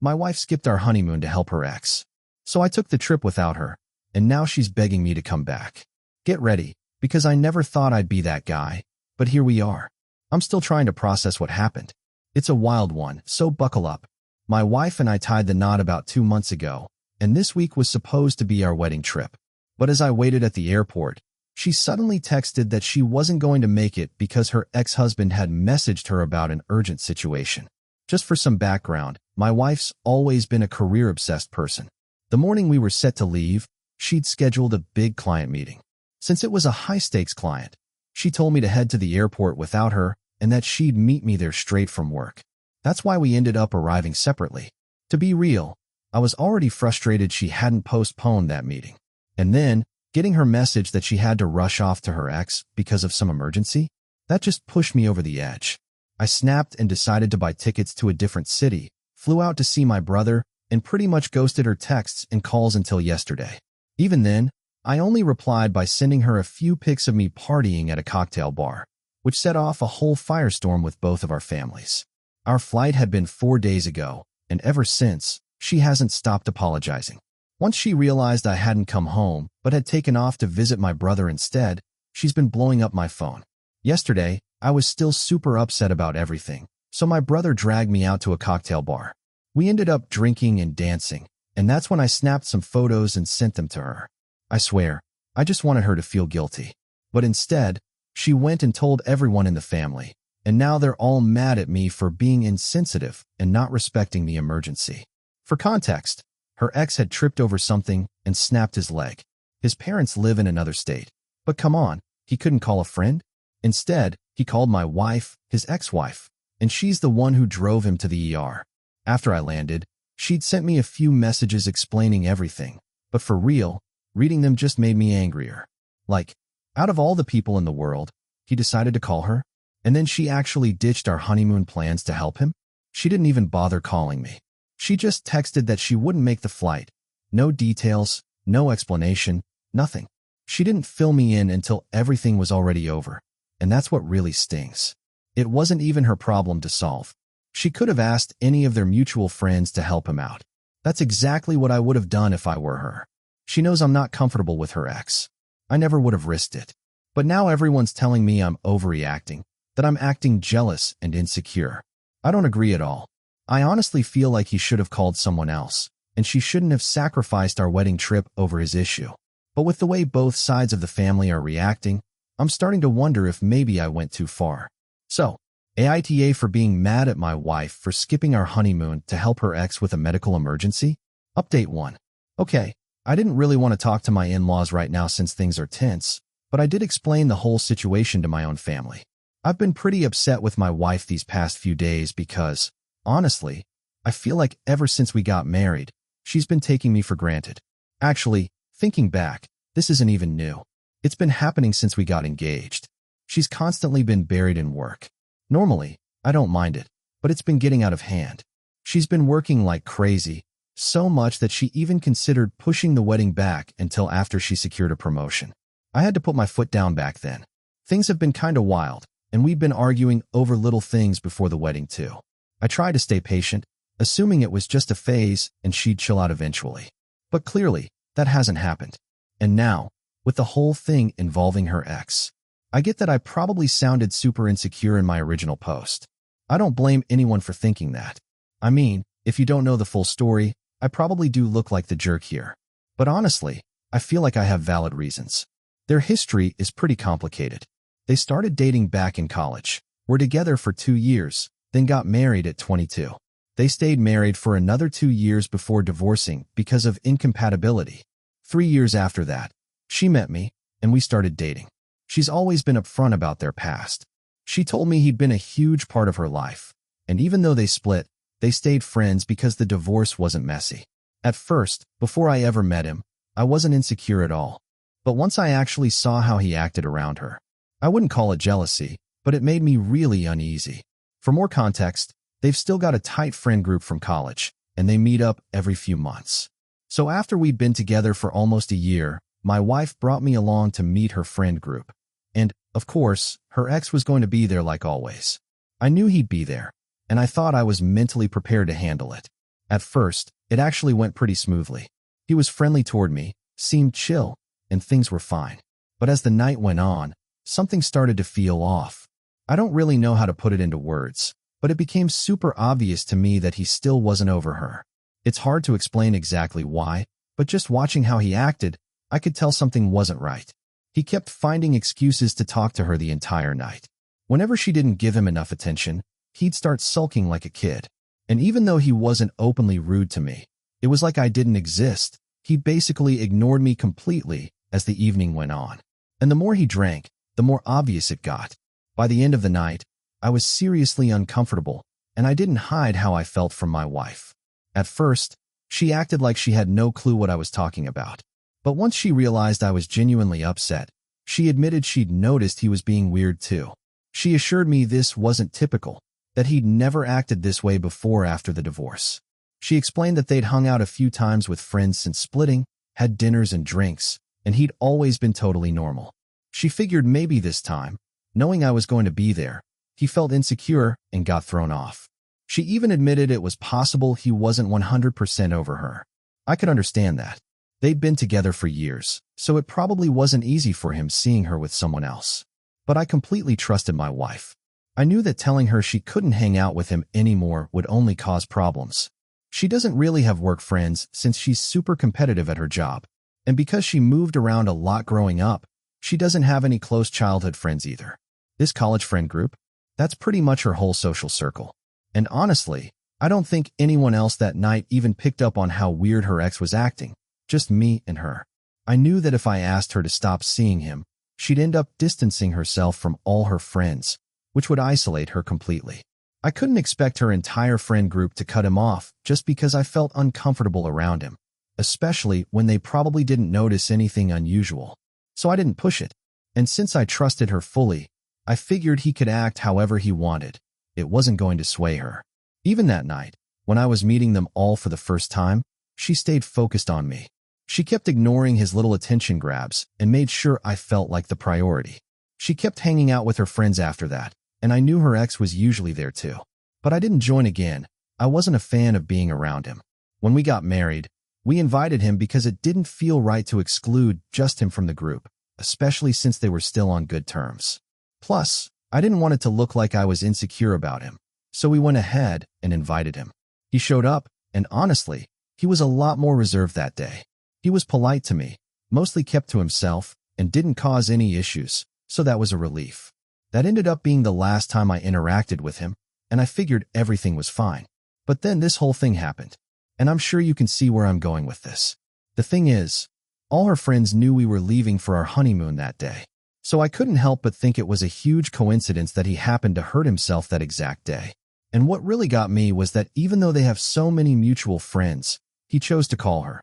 My wife skipped our honeymoon to help her ex. So I took the trip without her, and now she's begging me to come back. Get ready, because I never thought I'd be that guy, but here we are. I'm still trying to process what happened. It's a wild one, so buckle up. My wife and I tied the knot about 2 months ago, and this week was supposed to be our wedding trip. But as I waited at the airport, she suddenly texted that she wasn't going to make it because her ex-husband had messaged her about an urgent situation. Just for some background, my wife's always been a career-obsessed person. The morning we were set to leave, she'd scheduled a big client meeting. Since it was a high-stakes client, she told me to head to the airport without her and that she'd meet me there straight from work. That's why we ended up arriving separately. To be real, I was already frustrated she hadn't postponed that meeting. And then, getting her message that she had to rush off to her ex because of some emergency, that just pushed me over the edge. I snapped and decided to buy tickets to a different city, flew out to see my brother, and pretty much ghosted her texts and calls until yesterday. Even then, I only replied by sending her a few pics of me partying at a cocktail bar, which set off a whole firestorm with both of our families. Our flight had been 4 days ago, and ever since, she hasn't stopped apologizing. Once she realized I hadn't come home, but had taken off to visit my brother instead, she's been blowing up my phone. Yesterday, I was still super upset about everything, so my brother dragged me out to a cocktail bar. We ended up drinking and dancing, and that's when I snapped some photos and sent them to her. I swear, I just wanted her to feel guilty. But instead, she went and told everyone in the family, and now they're all mad at me for being insensitive and not respecting the emergency. For context, her ex had tripped over something and snapped his leg. His parents live in another state. But come on, he couldn't call a friend? Instead, he called my wife, his ex-wife, and she's the one who drove him to the ER. After I landed, she'd sent me a few messages explaining everything, but for real, reading them just made me angrier. Like, out of all the people in the world, he decided to call her, and then she actually ditched our honeymoon plans to help him? She didn't even bother calling me. She just texted that she wouldn't make the flight. No details, no explanation, nothing. She didn't fill me in until everything was already over, and that's what really stings. It wasn't even her problem to solve. She could have asked any of their mutual friends to help him out. That's exactly what I would have done if I were her. She knows I'm not comfortable with her ex. I never would have risked it. But now everyone's telling me I'm overreacting, that I'm acting jealous and insecure. I don't agree at all. I honestly feel like he should have called someone else, and she shouldn't have sacrificed our wedding trip over his issue. But with the way both sides of the family are reacting, I'm starting to wonder if maybe I went too far. So, AITA for being mad at my wife for skipping our honeymoon to help her ex with a medical emergency? Update 1. Okay, I didn't really want to talk to my in-laws right now since things are tense, but I did explain the whole situation to my own family. I've been pretty upset with my wife these past few days because, honestly, I feel like ever since we got married, she's been taking me for granted. Actually, thinking back, this isn't even new. It's been happening since we got engaged. She's constantly been buried in work. Normally, I don't mind it, but it's been getting out of hand. She's been working like crazy, so much that she even considered pushing the wedding back until after she secured a promotion. I had to put my foot down back then. Things have been kinda wild, and we've been arguing over little things before the wedding too. I tried to stay patient, assuming it was just a phase and she'd chill out eventually. But clearly, that hasn't happened. And now, with the whole thing involving her ex, I get that I probably sounded super insecure in my original post. I don't blame anyone for thinking that. I mean, if you don't know the full story, I probably do look like the jerk here. But honestly, I feel like I have valid reasons. Their history is pretty complicated. They started dating back in college, were together for 2 years, then got married at 22. They stayed married for another 2 years before divorcing because of incompatibility. 3 years after that, she met me, and we started dating. She's always been upfront about their past. She told me he'd been a huge part of her life, and even though they split, they stayed friends because the divorce wasn't messy. At first, before I ever met him, I wasn't insecure at all. But once I actually saw how he acted around her, I wouldn't call it jealousy, but it made me really uneasy. For more context, they've still got a tight friend group from college, and they meet up every few months. So after we'd been together for almost a year, my wife brought me along to meet her friend group. And, of course, her ex was going to be there like always. I knew he'd be there, and I thought I was mentally prepared to handle it. At first, it actually went pretty smoothly. He was friendly toward me, seemed chill, and things were fine. But as the night went on, something started to feel off. I don't really know how to put it into words, but it became super obvious to me that he still wasn't over her. It's hard to explain exactly why, but just watching how he acted, I could tell something wasn't right. He kept finding excuses to talk to her the entire night. Whenever she didn't give him enough attention, he'd start sulking like a kid. And even though he wasn't openly rude to me, it was like I didn't exist. He basically ignored me completely as the evening went on. And the more he drank, the more obvious it got. By the end of the night, I was seriously uncomfortable, and I didn't hide how I felt from my wife. At first, she acted like she had no clue what I was talking about. But once she realized I was genuinely upset, she admitted she'd noticed he was being weird too. She assured me this wasn't typical, that he'd never acted this way before after the divorce. She explained that they'd hung out a few times with friends since splitting, had dinners and drinks, and he'd always been totally normal. She figured maybe this time, knowing I was going to be there, he felt insecure and got thrown off. She even admitted it was possible he wasn't 100% over her. I could understand that. They'd been together for years, so it probably wasn't easy for him seeing her with someone else. But I completely trusted my wife. I knew that telling her she couldn't hang out with him anymore would only cause problems. She doesn't really have work friends since she's super competitive at her job. And because she moved around a lot growing up, she doesn't have any close childhood friends either. This college friend group, that's pretty much her whole social circle. And honestly, I don't think anyone else that night even picked up on how weird her ex was acting, just me and her. I knew that if I asked her to stop seeing him, she'd end up distancing herself from all her friends, which would isolate her completely. I couldn't expect her entire friend group to cut him off just because I felt uncomfortable around him, especially when they probably didn't notice anything unusual. So I didn't push it. And since I trusted her fully, I figured he could act however he wanted. It wasn't going to sway her. Even that night, when I was meeting them all for the first time, she stayed focused on me. She kept ignoring his little attention grabs and made sure I felt like the priority. She kept hanging out with her friends after that, and I knew her ex was usually there too. But I didn't join again. I wasn't a fan of being around him. When we got married, we invited him because it didn't feel right to exclude just him from the group, especially since they were still on good terms. Plus, I didn't want it to look like I was insecure about him, so we went ahead and invited him. He showed up, and honestly, he was a lot more reserved that day. He was polite to me, mostly kept to himself, and didn't cause any issues, so that was a relief. That ended up being the last time I interacted with him, and I figured everything was fine. But then this whole thing happened, and I'm sure you can see where I'm going with this. The thing is, all her friends knew we were leaving for our honeymoon that day, so I couldn't help but think it was a huge coincidence that he happened to hurt himself that exact day. And what really got me was that even though they have so many mutual friends, he chose to call her.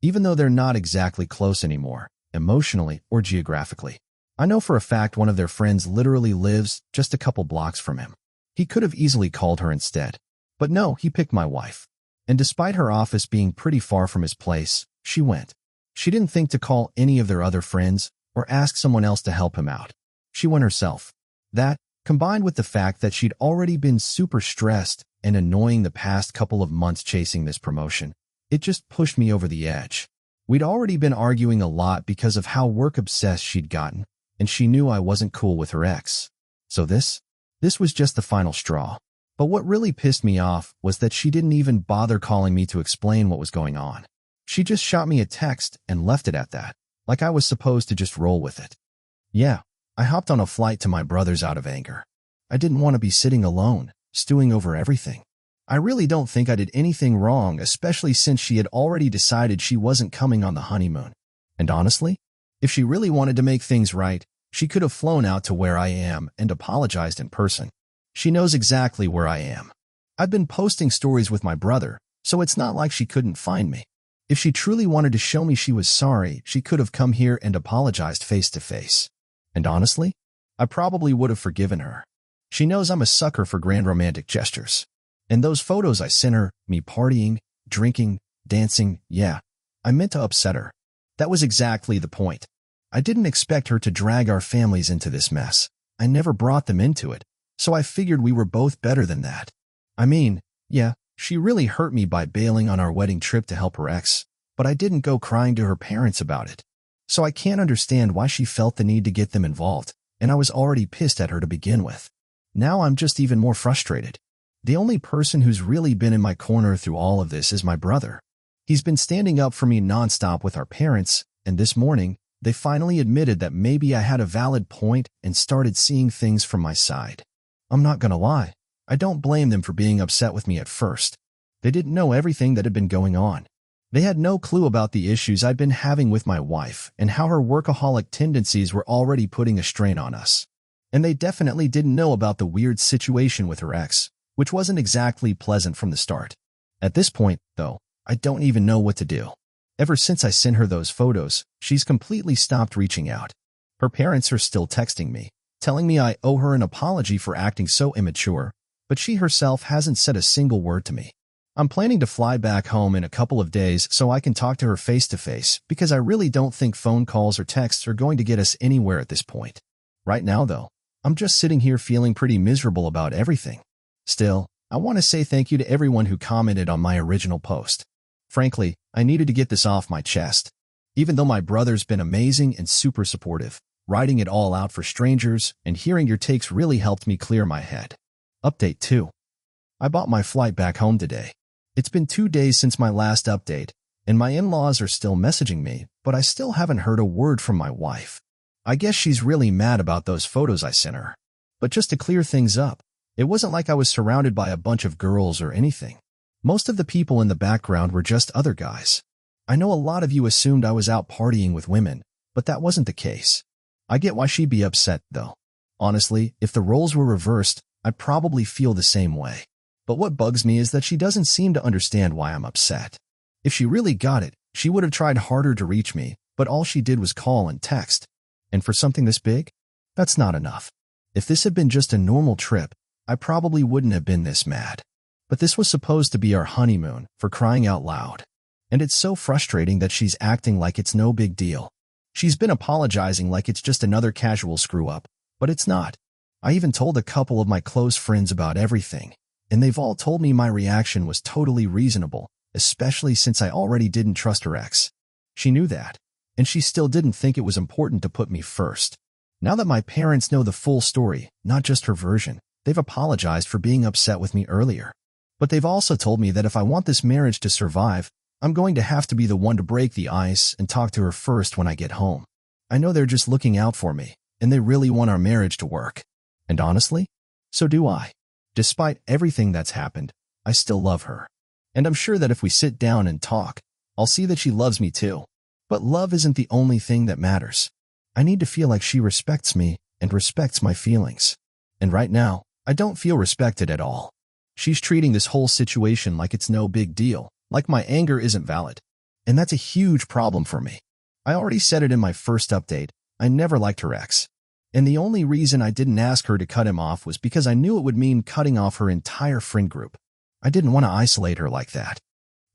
Even though they're not exactly close anymore, emotionally or geographically. I know for a fact one of their friends literally lives just a couple blocks from him. He could have easily called her instead. But no, he picked my wife. And despite her office being pretty far from his place, she went. She didn't think to call any of their other friends or ask someone else to help him out. She went herself. That, combined with the fact that she'd already been super stressed and annoying the past couple of months chasing this promotion, it just pushed me over the edge. We'd already been arguing a lot because of how work-obsessed she'd gotten, and she knew I wasn't cool with her ex. So this was just the final straw. But what really pissed me off was that she didn't even bother calling me to explain what was going on. She just shot me a text and left it at that, like I was supposed to just roll with it. Yeah, I hopped on a flight to my brother's out of anger. I didn't want to be sitting alone, stewing over everything. I really don't think I did anything wrong, especially since she had already decided she wasn't coming on the honeymoon. And honestly, if she really wanted to make things right, she could have flown out to where I am and apologized in person. She knows exactly where I am. I've been posting stories with my brother, so it's not like she couldn't find me. If she truly wanted to show me she was sorry, she could have come here and apologized face to face. And honestly, I probably would have forgiven her. She knows I'm a sucker for grand romantic gestures. And those photos I sent her, me partying, drinking, dancing, yeah, I meant to upset her. That was exactly the point. I didn't expect her to drag our families into this mess. I never brought them into it, so I figured we were both better than that. I mean, yeah, She really hurt me by bailing on our wedding trip to help her ex, but I didn't go crying to her parents about it. So I can't understand why she felt the need to get them involved, and I was already pissed at her to begin with. Now I'm just even more frustrated. The only person who's really been in my corner through all of this is my brother. He's been standing up for me nonstop with our parents, and this morning, they finally admitted that maybe I had a valid point and started seeing things from my side. I'm not gonna lie, I don't blame them for being upset with me at first. They didn't know everything that had been going on. They had no clue about the issues I'd been having with my wife and how her workaholic tendencies were already putting a strain on us. And they definitely didn't know about the weird situation with her ex, which wasn't exactly pleasant from the start. At this point, though, I don't even know what to do. Ever since I sent her those photos, she's completely stopped reaching out. Her parents are still texting me, telling me I owe her an apology for acting so immature, but she herself hasn't said a single word to me. I'm planning to fly back home in a couple of days so I can talk to her face-to-face because I really don't think phone calls or texts are going to get us anywhere at this point. Right now, though, I'm just sitting here feeling pretty miserable about everything. Still, I want to say thank you to everyone who commented on my original post. Frankly, I needed to get this off my chest. Even though my brother's been amazing and super supportive, writing it all out for strangers and hearing your takes really helped me clear my head. Update 2. I bought my flight back home today. It's been 2 days since my last update, and my in-laws are still messaging me, but I still haven't heard a word from my wife. I guess she's really mad about those photos I sent her. But just to clear things up, it wasn't like I was surrounded by a bunch of girls or anything. Most of the people in the background were just other guys. I know a lot of you assumed I was out partying with women, but that wasn't the case. I get why she'd be upset, though. Honestly, if the roles were reversed, I'd probably feel the same way. But what bugs me is that she doesn't seem to understand why I'm upset. If she really got it, she would have tried harder to reach me, but all she did was call and text. And for something this big? That's not enough. If this had been just a normal trip, I probably wouldn't have been this mad. But this was supposed to be our honeymoon, for crying out loud. And it's so frustrating that she's acting like it's no big deal. She's been apologizing like it's just another casual screw-up, but it's not. I even told a couple of my close friends about everything, and they've all told me my reaction was totally reasonable, especially since I already didn't trust her ex. She knew that, and she still didn't think it was important to put me first. Now that my parents know the full story, not just her version, they've apologized for being upset with me earlier. But they've also told me that if I want this marriage to survive, I'm going to have to be the one to break the ice and talk to her first when I get home. I know they're just looking out for me, and they really want our marriage to work. And honestly, so do I. Despite everything that's happened, I still love her. And I'm sure that if we sit down and talk, I'll see that she loves me too. But love isn't the only thing that matters. I need to feel like she respects me and respects my feelings. And right now, I don't feel respected at all. She's treating this whole situation like it's no big deal, like my anger isn't valid. And that's a huge problem for me. I already said it in my first update, I never liked her ex. And the only reason I didn't ask her to cut him off was because I knew it would mean cutting off her entire friend group. I didn't want to isolate her like that.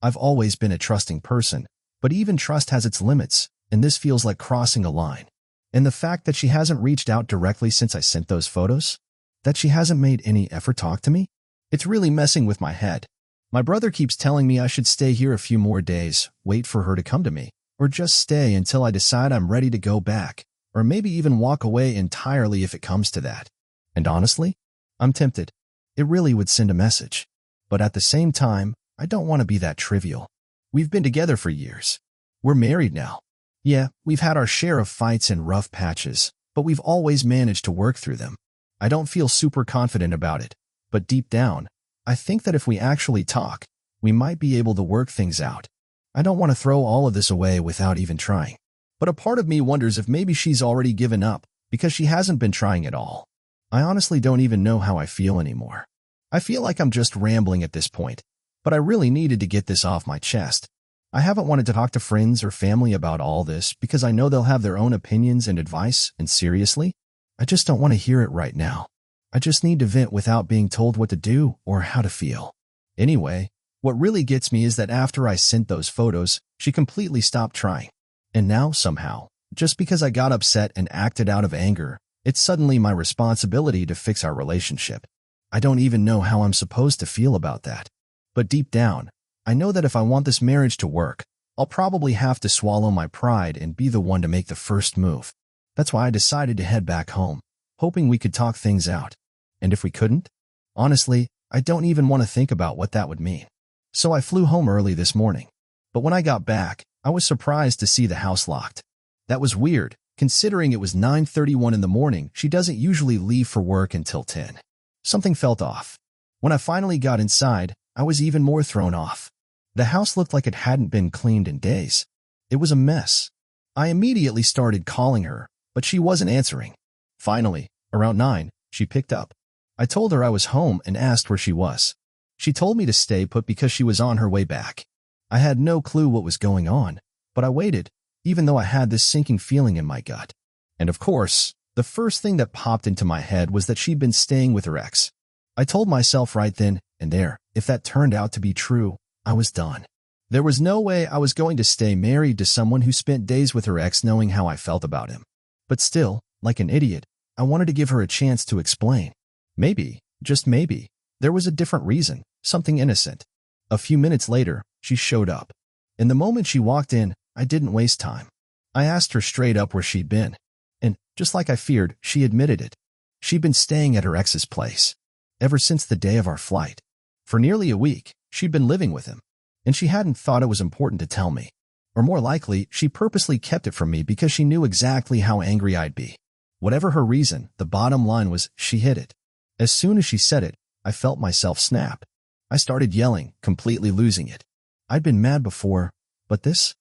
I've always been a trusting person, but even trust has its limits, and this feels like crossing a line. And the fact that she hasn't reached out directly since I sent those photos? That she hasn't made any effort to talk to me? It's really messing with my head. My brother keeps telling me I should stay here a few more days, wait for her to come to me, or just stay until I decide I'm ready to go back, or maybe even walk away entirely if it comes to that. And honestly, I'm tempted. It really would send a message. But at the same time, I don't want to be that trivial. We've been together for years. We're married now. Yeah, we've had our share of fights and rough patches, but we've always managed to work through them. I don't feel super confident about it. But deep down, I think that if we actually talk, we might be able to work things out. I don't want to throw all of this away without even trying. But a part of me wonders if maybe she's already given up because she hasn't been trying at all. I honestly don't even know how I feel anymore. I feel like I'm just rambling at this point, but I really needed to get this off my chest. I haven't wanted to talk to friends or family about all this because I know they'll have their own opinions and advice, and seriously, I just don't want to hear it right now. I just need to vent without being told what to do or how to feel. Anyway, what really gets me is that after I sent those photos, she completely stopped trying. And now, somehow, just because I got upset and acted out of anger, it's suddenly my responsibility to fix our relationship. I don't even know how I'm supposed to feel about that. But deep down, I know that if I want this marriage to work, I'll probably have to swallow my pride and be the one to make the first move. That's why I decided to head back home, hoping we could talk things out. And if we couldn't? Honestly, I don't even want to think about what that would mean. So I flew home early this morning. But when I got back, I was surprised to see the house locked. That was weird, considering it was 9:31 in the morning. She doesn't usually leave for work until 10. Something felt off. When I finally got inside, I was even more thrown off. The house looked like it hadn't been cleaned in days. It was a mess. I immediately started calling her, but she wasn't answering. Finally, around 9, she picked up. I told her I was home and asked where she was. She told me to stay put because she was on her way back. I had no clue what was going on, but I waited, even though I had this sinking feeling in my gut. And of course, the first thing that popped into my head was that she'd been staying with her ex. I told myself right then and there, if that turned out to be true, I was done. There was no way I was going to stay married to someone who spent days with her ex knowing how I felt about him. But still, like an idiot, I wanted to give her a chance to explain. Maybe, just maybe, there was a different reason, something innocent. A few minutes later, she showed up. And the moment she walked in, I didn't waste time. I asked her straight up where she'd been. And, just like I feared, she admitted it. She'd been staying at her ex's place. Ever since the day of our flight. For nearly a week, she'd been living with him. And she hadn't thought it was important to tell me. Or more likely, she purposely kept it from me because she knew exactly how angry I'd be. Whatever her reason, the bottom line was she hid it. As soon as she said it, I felt myself snap. I started yelling, completely losing it. I'd been mad before, but this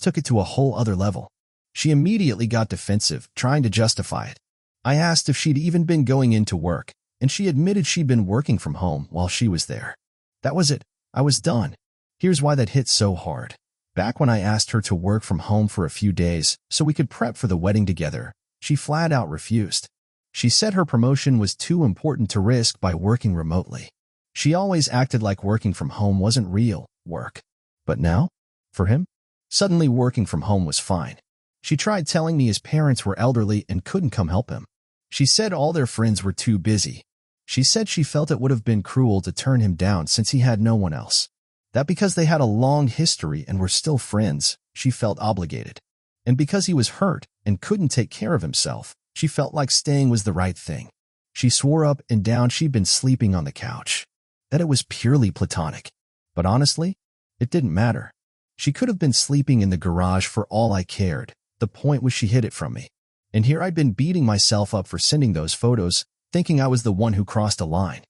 took it to a whole other level. She immediately got defensive, trying to justify it. I asked if she'd even been going into work, and she admitted she'd been working from home while she was there. That was it. I was done. Here's why that hit so hard. Back when I asked her to work from home for a few days so we could prep for the wedding together, she flat out refused. She said her promotion was too important to risk by working remotely. She always acted like working from home wasn't real work. But now, for him, suddenly working from home was fine. She tried telling me his parents were elderly and couldn't come help him. She said all their friends were too busy. She said she felt it would have been cruel to turn him down since he had no one else. That because they had a long history and were still friends, she felt obligated. And because he was hurt and couldn't take care of himself, she felt like staying was the right thing. She swore up and down she'd been sleeping on the couch. That it was purely platonic. But honestly, it didn't matter. She could have been sleeping in the garage for all I cared. The point was she hid it from me. And here I'd been beating myself up for sending those photos, thinking I was the one who crossed a line.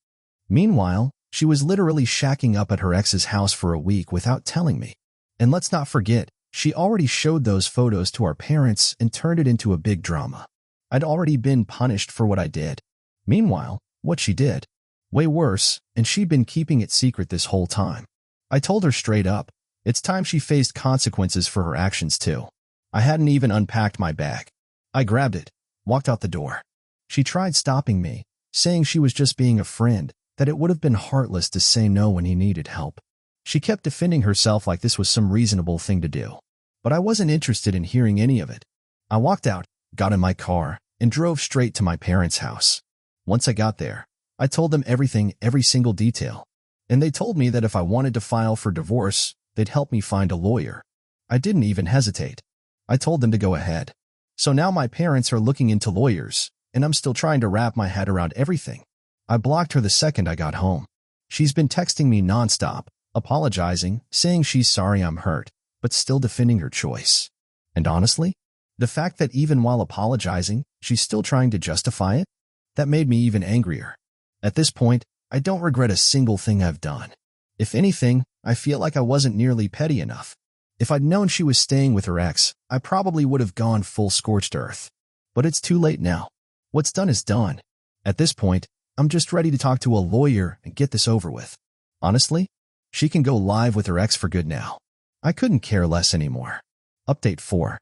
Meanwhile, she was literally shacking up at her ex's house for a week without telling me. And let's not forget, she already showed those photos to our parents and turned it into a big drama. I'd already been punished for what I did. Meanwhile, what she did, way worse, and she'd been keeping it secret this whole time. I told her straight up, it's time she faced consequences for her actions too. I hadn't even unpacked my bag. I grabbed it, walked out the door. She tried stopping me, saying she was just being a friend, that it would have been heartless to say no when he needed help. She kept defending herself like this was some reasonable thing to do. But I wasn't interested in hearing any of it. I walked out, got in my car, and drove straight to my parents' house. Once I got there, I told them everything, every single detail. And they told me that if I wanted to file for divorce, they'd help me find a lawyer. I didn't even hesitate. I told them to go ahead. So now my parents are looking into lawyers, and I'm still trying to wrap my head around everything. I blocked her the second I got home. She's been texting me nonstop, apologizing, saying she's sorry I'm hurt, but still defending her choice. And honestly, the fact that even while apologizing, she's still trying to justify it, that made me even angrier. At this point, I don't regret a single thing I've done. If anything, I feel like I wasn't nearly petty enough. If I'd known she was staying with her ex, I probably would have gone full scorched earth. But it's too late now. What's done is done. At this point, I'm just ready to talk to a lawyer and get this over with. Honestly, she can go live with her ex for good now. I couldn't care less anymore. Update 4.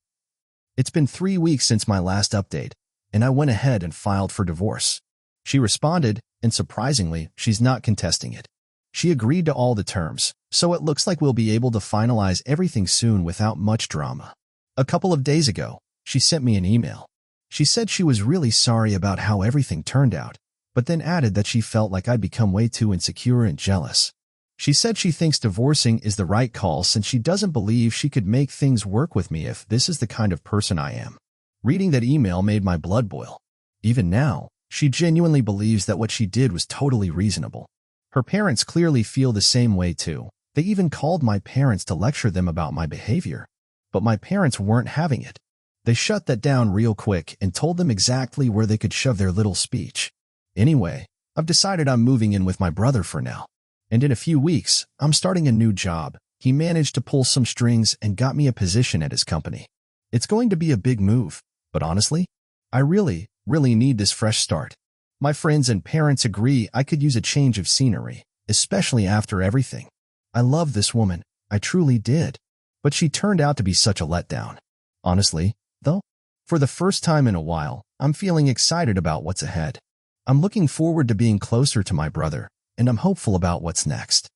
It's been 3 weeks since my last update, and I went ahead and filed for divorce. She responded, and surprisingly, she's not contesting it. She agreed to all the terms, so it looks like we'll be able to finalize everything soon without much drama. A couple of days ago, she sent me an email. She said she was really sorry about how everything turned out, but then added that she felt like I'd become way too insecure and jealous. She said she thinks divorcing is the right call since she doesn't believe she could make things work with me if this is the kind of person I am. Reading that email made my blood boil. Even now, she genuinely believes that what she did was totally reasonable. Her parents clearly feel the same way too. They even called my parents to lecture them about my behavior. But my parents weren't having it. They shut that down real quick and told them exactly where they could shove their little speech. Anyway, I've decided I'm moving in with my brother for now. And in a few weeks, I'm starting a new job. He managed to pull some strings and got me a position at his company. It's going to be a big move, but honestly, I really need this fresh start. My friends and parents agree I could use a change of scenery, especially after everything. I love this woman, I truly did. But she turned out to be such a letdown. Honestly, though, for the first time in a while, I'm feeling excited about what's ahead. I'm looking forward to being closer to my brother, and I'm hopeful about what's next.